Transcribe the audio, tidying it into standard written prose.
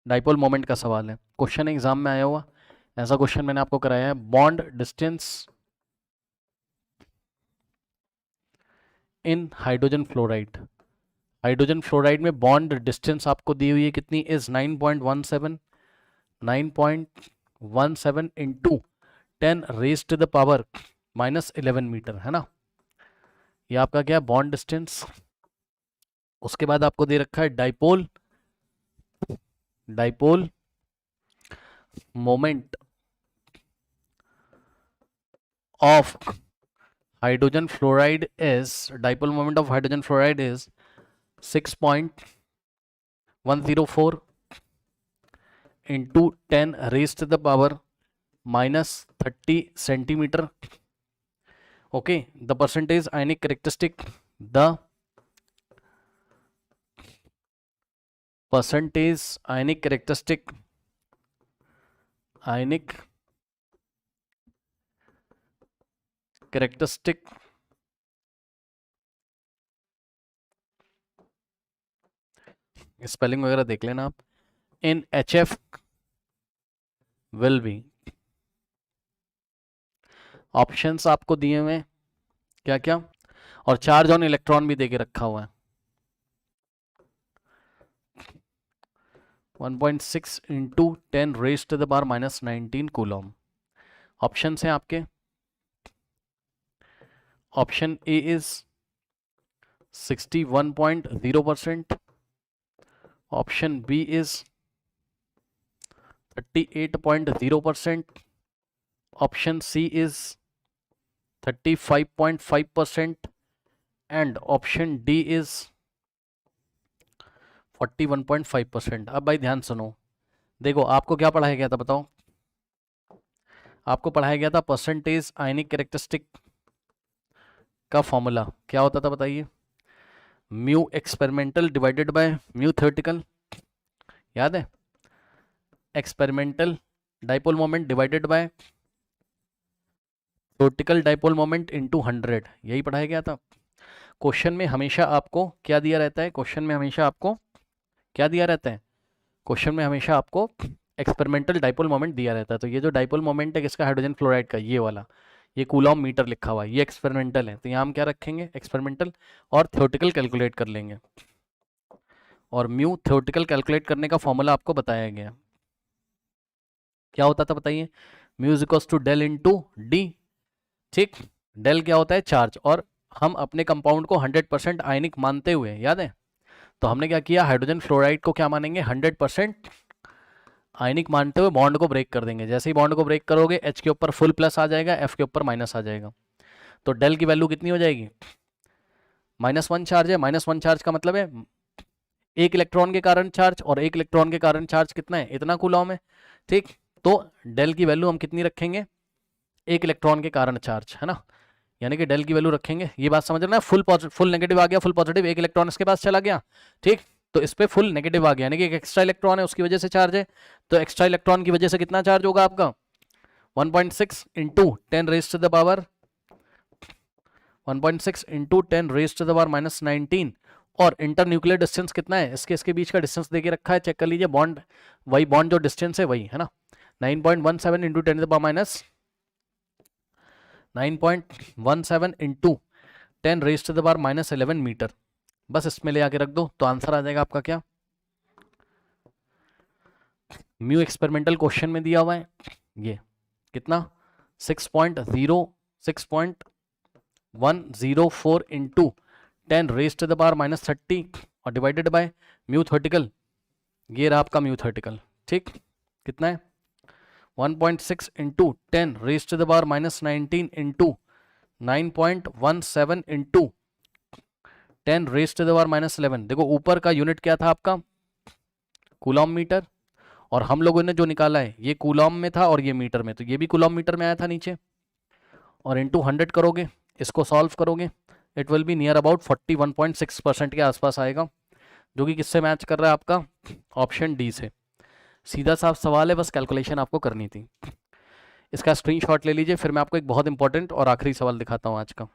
Dipole moment का सवाल है, क्वेश्चन एग्जाम में आया हुआ, ऐसा क्वेश्चन मैंने आपको कराया है। Bond distance in hydrogen fluoride, hydrogen fluoride में बॉन्ड डिस्टेंस आपको दी हुई है कितनी, is 9.17, 9.17 into 10 raise to the power -11 metre, है ना। ये आपका क्या है, बॉन्ड डिस्टेंस। उसके बाद आपको दे रखा है dipole, dipole moment of hydrogen fluoride is, dipole moment of hydrogen fluoride is 6.104 into 10 raise to the power -30 centimetre. Okay, the percentage ionic characteristic, the percentage ionic characteristic, ionic characteristic spelling वगैरह देख लेना आप, in HF will be, options आपको दिए हुए हैं क्या क्या, और चार्ज ऑन इलेक्ट्रॉन भी देके रखा हुआ है। 1.6 into 10 raise to the power -19 coulomb. Option हैं आपके, option A is 61.0%, option B is 38.0%, option C is 35.5% and option D is 41.5%। अब भाई ध्यान सुनो, देखो आपको क्या पढ़ाया गया था बताओ, आपको पढ़ाया गया था परसेंटेज आयनिक कैरेक्टरिस्टिक का फॉर्मूला क्या होता था बताइए, mu experimental divided by mu theoretical, याद है, experimental dipole moment divided by theoretical dipole moment into 100, यही पढ़ाया गया था। क्वेश्चन में हमेशा आपको क्या दिया रहता है, क्वेश्चन में हमेशा आपको क्या दिया रहता है, क्वेश्चन में हमेशा आपको एक्सपेरिमेंटल डाइपोल मोमेंट दिया रहता है। तो ये जो डाइपोल मोमेंट है किसका, हाइड्रोजन फ्लोराइड का, ये वाला, ये कूलॉम मीटर लिखा हुआ है, ये एक्सपेरिमेंटल है, तो यहाँ हम क्या रखेंगे एक्सपेरिमेंटल, और थ्योरेटिकल कैलकुलेट कर लेंगे, और म्यू थ्योरेटिकल कैलकुलेट करने का फॉर्मूला आपको बताया गया क्या होता था बताइए, mu is equals to del into D, ठीक, डेल क्या होता है चार्ज, और हम अपने कंपाउंड को 100% आयनिक मानते हुए, याद है, तो हमने क्या किया, हाइड्रोजन फ्लोराइड को क्या मानेंगे 100% आयनिक मानते हुए बॉन्ड को ब्रेक कर देंगे। जैसे ही बॉन्ड को ब्रेक करोगे H के ऊपर फुल प्लस आ जाएगा, F के ऊपर माइनस आ जाएगा, तो डेल की वैल्यू कितनी हो जाएगी, -1 चार्ज है, -1 चार्ज का मतलब है एक इलेक्ट्रॉन के कारण चार्ज, और एक इलेक्ट्रॉन के कारण चार्ज कितना है, इतना कूलॉम है, ठीक, तो डेल की वैल्यू हम कितनी रखेंगे, एक इलेक्ट्रॉन के कारण चार्ज, है ना, यानी कि डेल की वैल्यू रखेंगे, ये बात समझ रहे ना, फुल नेगेटिव आ गया, फुल पॉजिटिव, एक इलेक्ट्रॉन इसके पास चला गया, ठीक, तो इस पे फुल नेगेटिव आ गया, यानी कि एक एक्स्ट्रा इलेक्ट्रॉन है उसकी वजह से चार्ज है, तो एक्स्ट्रा इलेक्ट्रॉन की वजह से कितना चार्ज होगा आपका, 1.6 into 10 raise to the power 1.6 into 10 raise to the power -19, और इंटर न्यूक्लियर डिस्टेंस कितना है, इसके बीच का डिस्टेंस देके रखा है, चेक कर लीजिए, बॉन्ड वही, बॉन्ड जो डिस्टेंस है वही है ना, 9.17 into 10 to the power 9.17 into 10 raise to the power -11 metre, बस इसमें ले आके रख दो, तो आंसर आ जाएगा आपका क्या, म्यू एक्सपेरिमेंटल क्वेश्चन में दिया हुआ है ये कितना 6.104 into 10 raise to the power -30 और डिवाइडेड बाय म्यू थ्योरेटिकल, ये रहा आपका म्यू थ्योरेटिकल, ठीक, कितना है 1.6 into 10 raise to the power -19 into 9.17 into 10 raise to the power -11। देखो ऊपर का यूनिट क्या था आपका, कूलॉम मीटर, और हम लोगों ने जो निकाला है ये कूलॉम में था और ये मीटर में, तो ये भी कूलॉम मीटर में आया था नीचे, और इंटू 100 करोगे, इसको सॉल्व करोगे, it will be near about 41.6% के आसपास आएगा, जो कि किससे मैच कर रहा है आपका, ऑप्शन डी से। सीधा साफ सवाल है, बस कैलकुलेशन आपको करनी थी। इसका स्क्रीनशॉट ले लीजिए, फिर मैं आपको एक बहुत इंपॉर्टेंट और आखिरी सवाल दिखाता हूँ आज का।